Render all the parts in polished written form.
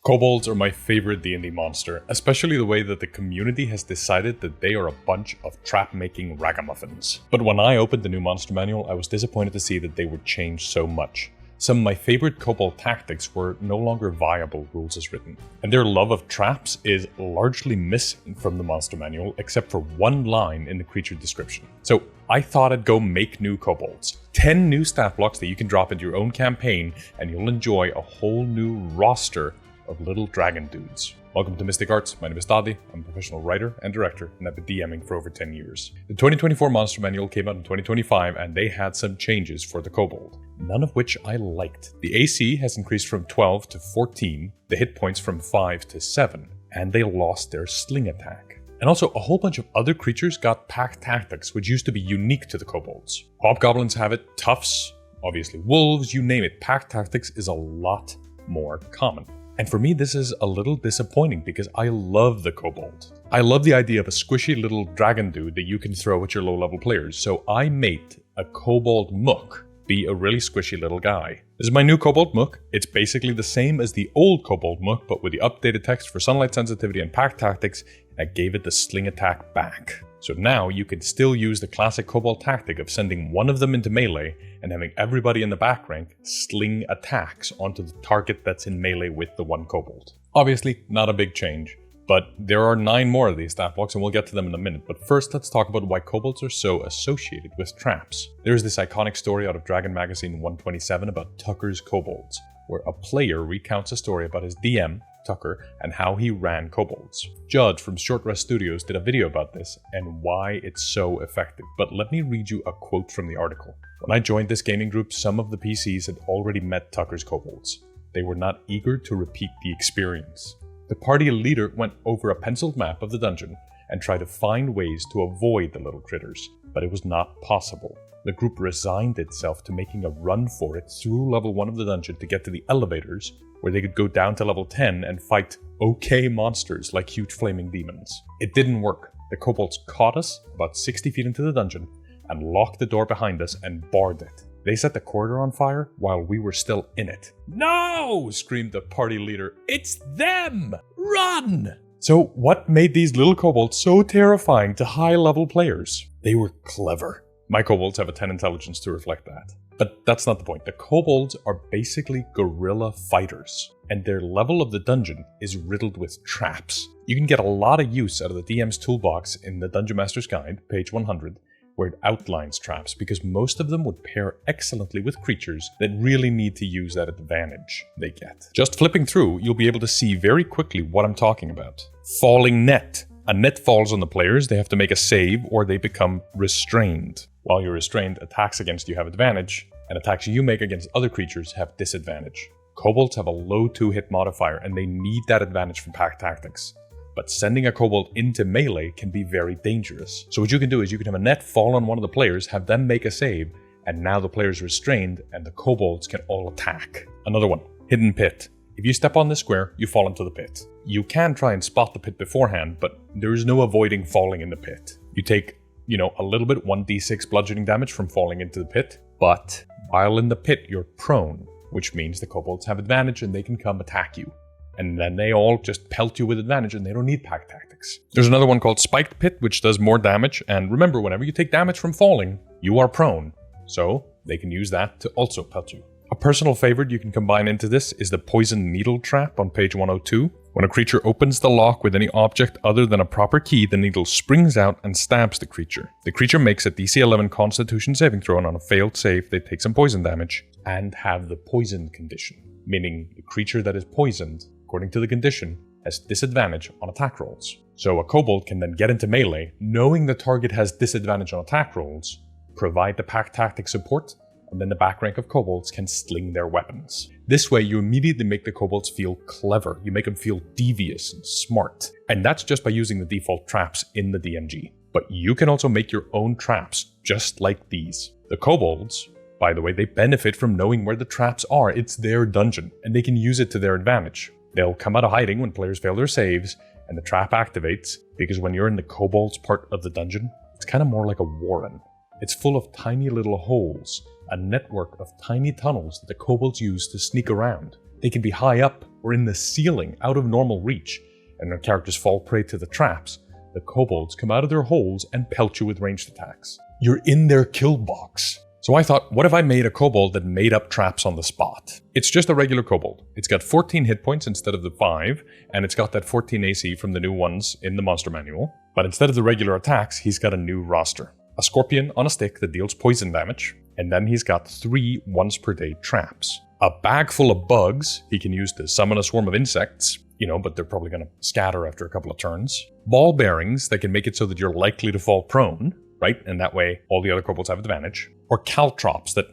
Kobolds are my favorite D&D monster, especially the way that the community has decided that they are a bunch of trap-making ragamuffins. But when I opened the new monster manual, I was disappointed to see that they would change so much. Some of my favorite kobold tactics were no longer viable rules as written, and their love of traps is largely missing from the monster manual except for one line in the creature description. So I thought I'd go make new kobolds. 10 new stat blocks that you can drop into your own campaign, and you'll enjoy a whole new roster of little dragon dudes. Welcome to Mystic Arts. My name is Daði. I'm a professional writer and director, and I've been DMing for over 10 years. The 2024 Monster Manual came out in 2025, and they had some changes for the Kobold, none of which I liked. The AC has increased from 12 to 14, the hit points from 5 to 7, and they lost their sling attack. And also, a whole bunch of other creatures got pack tactics, which used to be unique to the Kobolds. Hobgoblins have it, Toughs, obviously wolves, you name it. Pack tactics is a lot more common. And for me, this is a little disappointing because I love the Kobold. I love the idea of a squishy little dragon dude that you can throw at your low-level players, so I made a Kobold Mook be a really squishy little guy. This is my new Kobold Mook. It's basically the same as the old Kobold Mook, but with the updated text for sunlight sensitivity and pack tactics, and I gave it the sling attack back. So now you can still use the classic Kobold tactic of sending one of them into melee and having everybody in the back rank sling attacks onto the target that's in melee with the one Kobold. Obviously, not a big change, but there are 9 more of these stat blocks and we'll get to them in a minute. But first, let's talk about why Kobolds are so associated with traps. There's this iconic story out of Dragon Magazine 127 about Tucker's Kobolds, where a player recounts a story about his DM, Tucker, and how he ran kobolds. Judd from Short Rest Studios did a video about this and why it's so effective, but let me read you a quote from the article. When I joined this gaming group, some of the PCs had already met Tucker's kobolds. They were not eager to repeat the experience. The party leader went over a penciled map of the dungeon and tried to find ways to avoid the little critters, but it was not possible. The group resigned itself to making a run for it through level 1 of the dungeon to get to the elevators, where they could go down to level 10 and fight okay monsters like huge flaming demons. It didn't work. The kobolds caught us about 60 feet into the dungeon and locked the door behind us and barred it. They set the corridor on fire while we were still in it. "No!" screamed the party leader. "It's them! Run!" So what made these little kobolds so terrifying to high-level players? They were clever. My kobolds have a 10 intelligence to reflect that. But that's not the point. The kobolds are basically guerrilla fighters, and their level of the dungeon is riddled with traps. You can get a lot of use out of the DM's toolbox in the Dungeon Master's Guide, page 100, where it outlines traps, because most of them would pair excellently with creatures that really need to use that advantage they get. Just flipping through, you'll be able to see very quickly what I'm talking about. Falling net. A net falls on the players, they have to make a save, or they become restrained. While you're restrained, attacks against you have advantage, and attacks you make against other creatures have disadvantage. Kobolds have a low 2-hit modifier, and they need that advantage from pack tactics. But sending a kobold into melee can be very dangerous. So what you can do is you can have a net fall on one of the players, have them make a save, and now the player's restrained, and the kobolds can all attack. Another one, hidden pit. If you step on this square, you fall into the pit. You can try and spot the pit beforehand, but there is no avoiding falling in the pit. You take, a little bit, 1d6 bludgeoning damage from falling into the pit, but while in the pit, you're prone, which means the kobolds have advantage and they can come attack you. And then they all just pelt you with advantage and they don't need pack tactics. There's another one called Spiked Pit, which does more damage. And remember, whenever you take damage from falling, you are prone. So they can use that to also pelt you. A personal favorite you can combine into this is the Poison Needle Trap on page 102. When a creature opens the lock with any object other than a proper key, the needle springs out and stabs the creature. The creature makes a DC 11 Constitution saving throw, and on a failed save, they take some poison damage and have the poison condition, meaning the creature that is poisoned, according to the condition, has disadvantage on attack rolls. So a kobold can then get into melee, knowing the target has disadvantage on attack rolls, provide the pack tactic support, and then the back rank of kobolds can sling their weapons. This way, you immediately make the kobolds feel clever. You make them feel devious and smart. And that's just by using the default traps in the DMG. But you can also make your own traps, just like these. The kobolds, by the way, they benefit from knowing where the traps are. It's their dungeon, and they can use it to their advantage. They'll come out of hiding when players fail their saves, and the trap activates, because when you're in the kobolds part of the dungeon, it's kind of more like a warren. It's full of tiny little holes, a network of tiny tunnels that the kobolds use to sneak around. They can be high up, or in the ceiling out of normal reach, and when characters fall prey to the traps, the kobolds come out of their holes and pelt you with ranged attacks. You're in their kill box. So I thought, what if I made a kobold that made up traps on the spot? It's just a regular kobold. It's got 14 hit points instead of the 5, and it's got that 14 AC from the new ones in the monster manual. But instead of the regular attacks, he's got a new roster. A scorpion on a stick that deals poison damage, and then he's got 3 once-per-day traps. A bag full of bugs he can use to summon a swarm of insects, but they're probably going to scatter after a couple of turns. Ball bearings that can make it so that you're likely to fall prone, right? And that way, all the other kobolds have advantage. Or caltrops that,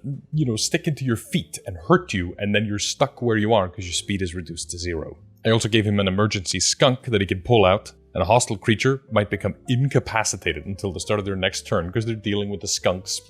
stick into your feet and hurt you, and then you're stuck where you are because your speed is reduced to 0. I also gave him an emergency skunk that he could pull out, and a hostile creature might become incapacitated until the start of their next turn because they're dealing with the skunk's,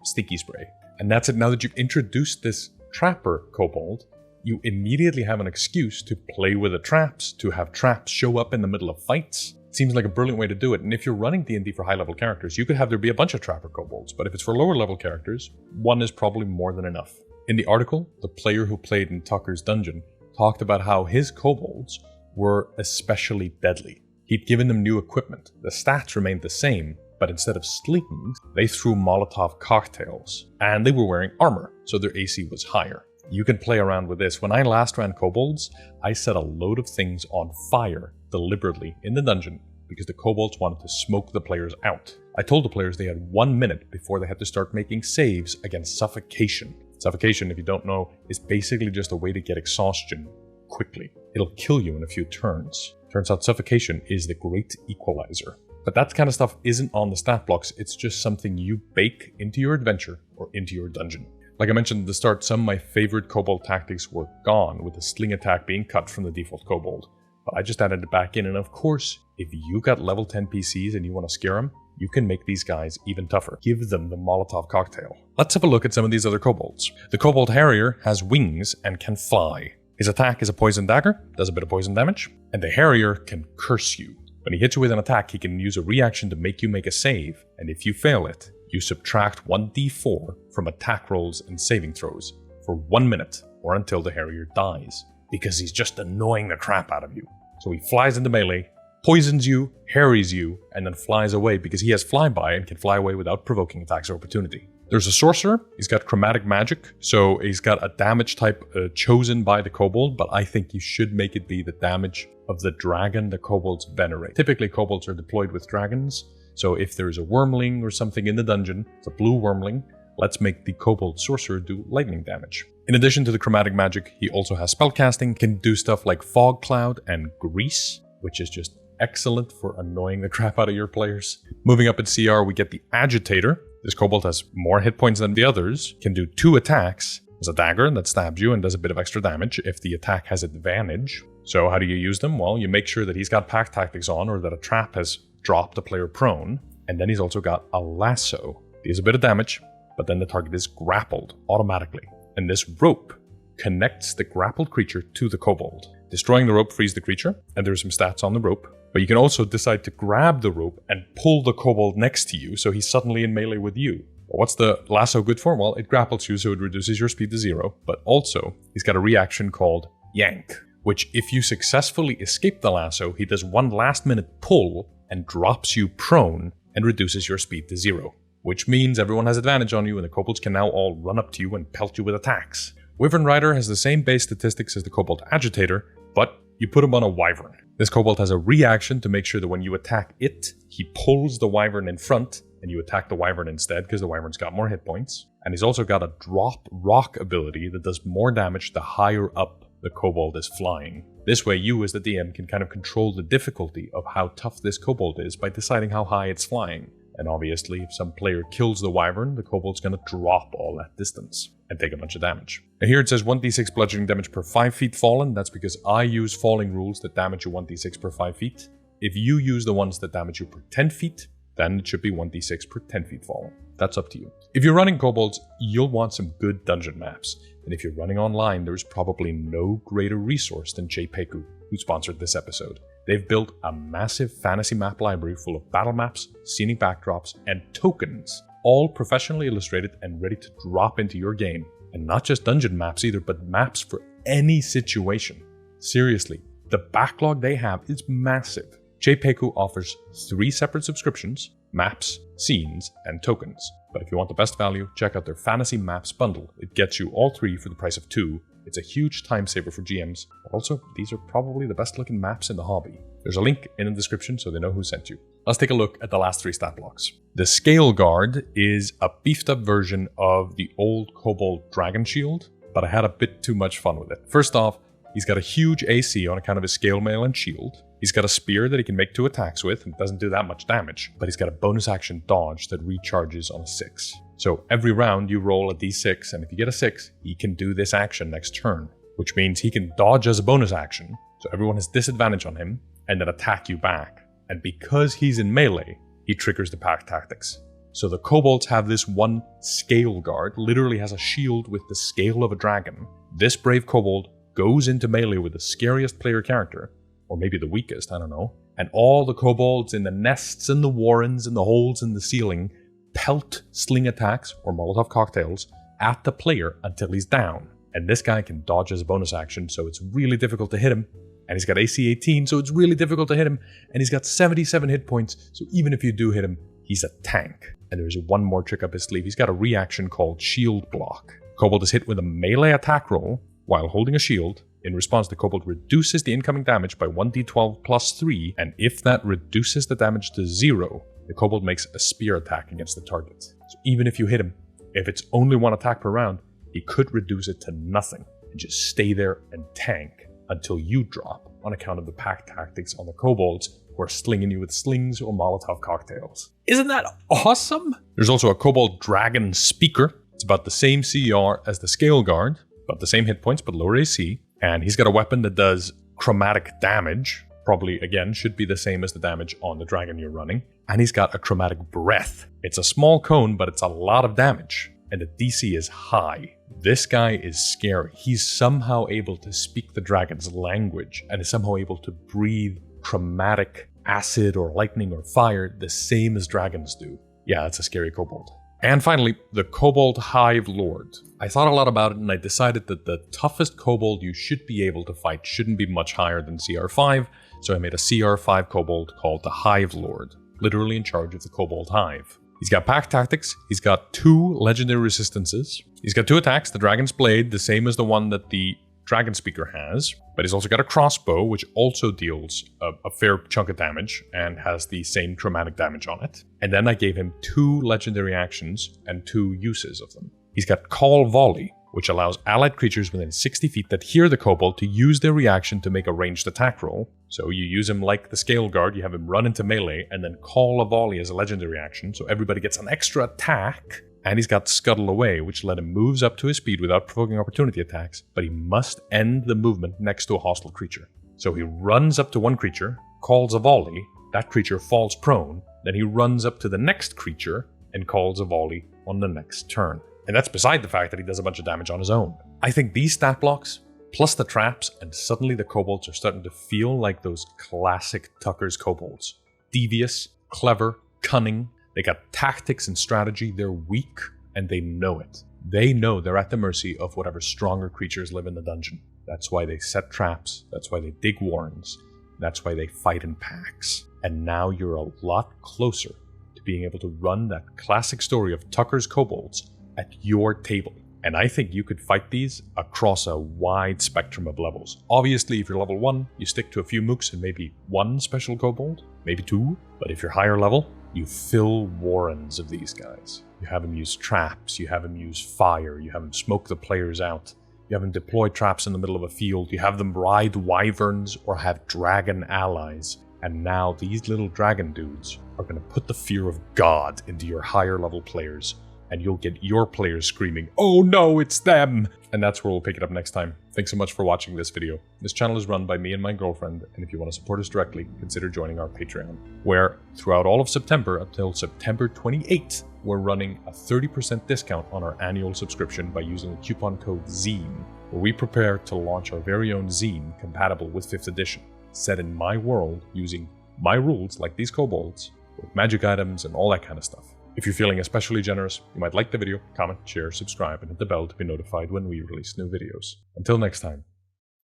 sticky spray. And that's it. Now that you've introduced this Trapper kobold, you immediately have an excuse to play with the traps, to have traps show up in the middle of fights. Seems like a brilliant way to do it, and if you're running D&D for high-level characters, you could have there be a bunch of Trapper kobolds, but if it's for lower-level characters, one is probably more than enough. In the article, the player who played in Tucker's dungeon talked about how his kobolds were especially deadly. He'd given them new equipment. The stats remained the same, but instead of slings, they threw Molotov cocktails, and they were wearing armor, so their AC was higher. You can play around with this. When I last ran kobolds, I set a load of things on fire deliberately in the dungeon because the kobolds wanted to smoke the players out. I told the players they had 1 minute before they had to start making saves against suffocation. Suffocation, if you don't know, is basically just a way to get exhaustion quickly. It'll kill you in a few turns. Turns out suffocation is the great equalizer. But that kind of stuff isn't on the stat blocks, it's just something you bake into your adventure or into your dungeon. Like I mentioned at the start, some of my favorite kobold tactics were gone, with the sling attack being cut from the default kobold. But I just added it back in, and of course, if you got level 10 PCs and you want to scare them, you can make these guys even tougher. Give them the Molotov cocktail. Let's have a look at some of these other kobolds. The Kobold Harrier has wings and can fly. His attack is a poison dagger, does a bit of poison damage, and the Harrier can curse you. When he hits you with an attack, he can use a reaction to make you make a save, and if you fail it, you subtract 1d4 from attack rolls and saving throws for 1 minute or until the Harrier dies, because he's just annoying the crap out of you. So he flies into melee, poisons you, harries you, and then flies away because he has flyby and can fly away without provoking attacks of opportunity. There's a sorcerer. He's got chromatic magic, so he's got a damage type chosen by the kobold, but I think you should make it be the damage of the dragon the kobolds venerate. Typically, kobolds are deployed with dragons, so if there's a wormling or something in the dungeon, it's a blue wormling, let's make the Kobold Sorcerer do lightning damage. In addition to the chromatic magic, he also has spellcasting, can do stuff like Fog Cloud and Grease, which is just excellent for annoying the crap out of your players. Moving up in CR, we get the Agitator. This kobold has more hit points than the others, can do 2 attacks. There's a dagger that stabs you and does a bit of extra damage if the attack has advantage. So how do you use them? Well, you make sure that he's got pack tactics on or that a trap has dropped the player prone. And then he's also got a lasso. Deals a bit of damage, but then the target is grappled automatically. And this rope connects the grappled creature to the kobold. Destroying the rope frees the creature, and there's some stats on the rope. But you can also decide to grab the rope and pull the kobold next to you, so he's suddenly in melee with you. What's the lasso good for? Well, it grapples you, so it reduces your speed to 0. But also, he's got a reaction called Yank, which if you successfully escape the lasso, he does 1 last-minute pull and drops you prone and reduces your speed to 0. Which means everyone has advantage on you, and the kobolds can now all run up to you and pelt you with attacks. Wyvernrider has the same base statistics as the Kobold Agitator, but you put him on a wyvern. This kobold has a reaction to make sure that when you attack it, he pulls the wyvern in front, and you attack the wyvern instead because the wyvern's got more hit points. And he's also got a drop rock ability that does more damage the higher up the kobold is flying. This way you as the DM can kind of control the difficulty of how tough this kobold is by deciding how high it's flying. And obviously, if some player kills the wyvern, the kobold's going to drop all that distance and take a bunch of damage. Now here it says 1d6 bludgeoning damage per 5 feet fallen. That's because I use falling rules that damage you 1d6 per 5 feet. If you use the ones that damage you per 10 feet, then it should be 1d6 per 10 feet fallen. That's up to you. If you're running kobolds, you'll want some good dungeon maps. And if you're running online, there's probably no greater resource than Czepeku, who sponsored this episode. They've built a massive fantasy map library full of battle maps, scenic backdrops, and tokens, all professionally illustrated and ready to drop into your game. And not just dungeon maps either, but maps for any situation. Seriously, the backlog they have is massive. Czepeku offers 3 separate subscriptions, maps, scenes, and tokens. But if you want the best value, check out their Fantasy Maps bundle. It gets you all 3 for the price of 2. It's a huge time saver for GMs. Also, these are probably the best looking maps in the hobby. There's a link in the description so they know who sent you. Let's take a look at the last 3 stat blocks. The Scaleguard is a beefed up version of the old Kobold Dragon Shield, but I had a bit too much fun with it. First off, he's got a huge AC on account of his scale mail and shield. He's got a spear that he can make 2 attacks with and doesn't do that much damage, but he's got a bonus action dodge that recharges on a 6. So every round you roll a d6, and if you get a 6, he can do this action next turn, which means he can dodge as a bonus action, so everyone has disadvantage on him, and then attack you back. And because he's in melee, he triggers the pack tactics. So the kobolds have this one Scaleguard, literally has a shield with the scale of a dragon. This brave kobold goes into melee with the scariest player character, or maybe the weakest, I don't know, and all the kobolds in the nests and the warrens and the holes in the ceiling pelt sling attacks or Molotov cocktails at the player until he's down. And this guy can dodge as a bonus action, so it's really difficult to hit him. And he's got AC 18, so it's really difficult to hit him. And he's got 77 hit points, so even if you do hit him, he's a tank. And there's one more trick up his sleeve. He's got a reaction called Shield Block. Kobold is hit with a melee attack roll while holding a shield. In response, the kobold reduces the incoming damage by 1d12 plus 3, and if that reduces the damage to 0, the kobold makes a spear attack against the target. So even if you hit him, if it's only 1 attack per round, he could reduce it to nothing and just stay there and tank until you drop on account of the pack tactics on the kobolds who are slinging you with slings or Molotov cocktails. Isn't that awesome? There's also a Kobold Dragonspeaker. It's about the same CR as the Scaleguard, about the same hit points but lower AC, and he's got a weapon that does chromatic damage. Probably, again, should be the same as the damage on the dragon you're running. And he's got a chromatic breath. It's a small cone, but it's a lot of damage. And the DC is high. This guy is scary. He's somehow able to speak the dragon's language and is somehow able to breathe chromatic acid or lightning or fire the same as dragons do. Yeah, that's a scary kobold. And finally, the Kobold Hivelord. I thought a lot about it and I decided that the toughest kobold you should be able to fight shouldn't be much higher than CR5, so I made a CR5 kobold called the Hivelord, literally in charge of the Kobold Hive. He's got pack tactics, he's got 2 legendary resistances, he's got 2 attacks, the Dragon's Blade, the same as the one that the Dragonspeaker has, but he's also got a crossbow, which also deals a fair chunk of damage and has the same chromatic damage on it. And then I gave him 2 legendary actions and 2 uses of them. He's got Call Volley, which allows allied creatures within 60 feet that hear the kobold to use their reaction to make a ranged attack roll. So you use him like the Scaleguard, you have him run into melee, and then Call a Volley as a legendary action, so everybody gets an extra attack. And he's got Scuttle Away, which let him moves up to his speed without provoking opportunity attacks, but he must end the movement next to a hostile creature. So he runs up to one creature, calls a volley, that creature falls prone, then he runs up to the next creature and calls a volley on the next turn. And that's beside the fact that he does a bunch of damage on his own. I think these stat blocks, plus the traps, and suddenly the kobolds are starting to feel like those classic Tucker's kobolds. Devious, clever, cunning. They got tactics and strategy, they're weak, and they know it. They know they're at the mercy of whatever stronger creatures live in the dungeon. That's why they set traps, that's why they dig warrens, that's why they fight in packs. And now you're a lot closer to being able to run that classic story of Tucker's kobolds at your table. And I think you could fight these across a wide spectrum of levels. Obviously, if you're level 1, you stick to a few mooks and maybe 1 special kobold, maybe 2. But if you're higher level, you fill warrens of these guys. You have him use traps, you have him use fire, you have him smoke the players out, you have him deploy traps in the middle of a field, you have them ride wyverns or have dragon allies. And now these little dragon dudes are going to put the fear of God into your higher level players, and you'll get your players screaming, "Oh no, it's them!" And that's where we'll pick it up next time. Thanks so much for watching this video. This channel is run by me and my girlfriend, and if you want to support us directly, consider joining our Patreon, where throughout all of September until September 28th, we're running a 30% discount on our annual subscription by using the coupon code ZINE, where we prepare to launch our very own zine compatible with 5th edition, set in my world using my rules like these kobolds, with magic items and all that kind of stuff. If you're feeling especially generous, you might like the video, comment, share, subscribe, and hit the bell to be notified when we release new videos. Until next time,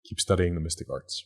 Keep studying the mystic arts.